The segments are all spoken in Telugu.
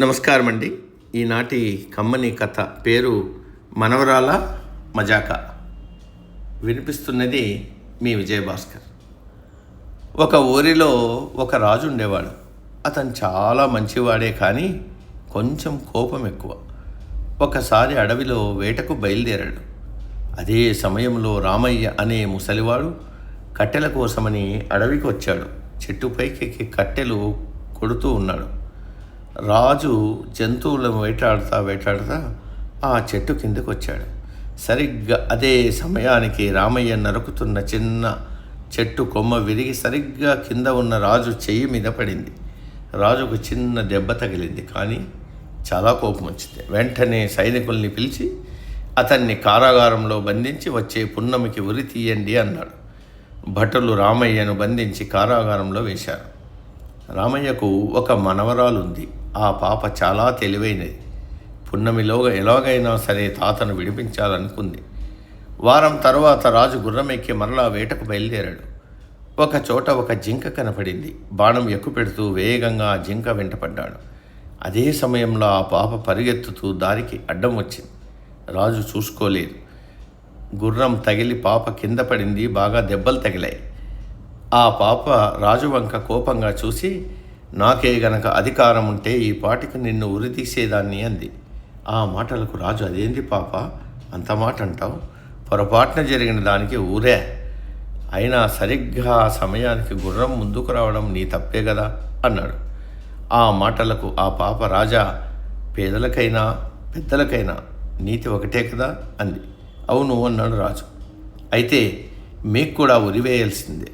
నమస్కారం అండి. ఈనాటి కమ్మని కథ పేరు మనవరాల మజాక. వినిపిస్తున్నది మీ విజయభాస్కర్. ఒక ఊరిలో ఒక రాజు ఉండేవాడు. అతను చాలా మంచివాడే, కానీ కొంచెం కోపం ఎక్కువ. ఒకసారి అడవిలో వేటకు బయలుదేరాడు. అదే సమయంలో రామయ్య అనే ముసలివాడు కట్టెల కోసమని అడవికి వచ్చాడు. చెట్టుపైకి ఎక్కి కట్టెలు కొడుతూ ఉన్నాడు. రాజు జంతువులను వేటాడుతా ఆ చెట్టు కిందకు వచ్చాడు. సరిగ్గా అదే సమయానికి రామయ్య నరుకుతున్న చిన్న చెట్టు కొమ్మ విరిగి సరిగ్గా కింద ఉన్న రాజు చెయ్యి మీద పడింది. రాజుకు చిన్న దెబ్బ తగిలింది, కానీ చాలా కోపం వచ్చింది. వెంటనే సైనికుల్ని పిలిచి అతన్ని కారాగారంలో బంధించి వచ్చే పున్నమికి ఉరి తీయండి అన్నాడు. భటులు రామయ్యను బంధించి కారాగారంలో వేశారు. రామయ్యకు ఒక మనవరాలు ఉంది. ఆ పాప చాలా తెలివైనది. పున్నమిలోగా ఎలాగైనా సరే తాతను విడిపించాలనుకుంది. వారం తర్వాత రాజు గుర్రం ఎక్కి మరలా వేటకు బయలుదేరాడు. ఒక చోట ఒక జింక కనపడింది. బాణం ఎక్కుపెడుతూ వేగంగా ఆ జింక వెంటపడ్డాడు. అదే సమయంలో ఆ పాప పరిగెత్తుతూ దారికి అడ్డం వచ్చింది. రాజు చూసుకోలేదు. గుర్రం తగిలి పాప కింద పడింది. బాగా దెబ్బలు తగిలాయి. ఆ పాప రాజు వంక కోపంగా చూసి, నాకే గనక అధికారం ఉంటే ఈ పాటికి నిన్ను ఉరితీసేదాన్ని అంది. ఆ మాటలకు రాజు, అదేంటి పాప అంత మాట అంటావు? పొరపాటున జరిగిన దానికి ఊరే. అయినా సరిగ్గా ఆ సమయానికి గుర్రం ముందుకు రావడం నీ తప్పే కదా అన్నాడు. ఆ మాటలకు ఆ పాప, రాజా, పేదలకైనా పెద్దలకైనా నీతి ఒకటే కదా అంది. అవును అన్నాడు రాజు. అయితే మీకు కూడా ఉరివేయాల్సిందే.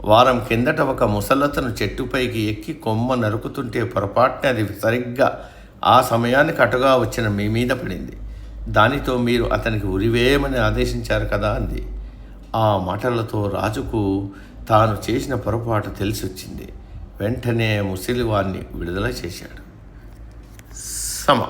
వారం కిందట ఒక ముసలతను చెట్టుపైకి ఎక్కి కొమ్మ నరుకుతుంటే పొరపాటున అది సరిగ్గా ఆ సమయానికి అటుగా వచ్చిన మీ మీద పడింది. దానితో మీరు అతనికి ఉరివేయమని ఆదేశించారు కదా అంది. ఆ మాటలతో రాజుకు తాను చేసిన పొరపాటు తెలిసి వచ్చింది. వెంటనే ముసలివాణ్ణి విడుదల చేశాడు. సమ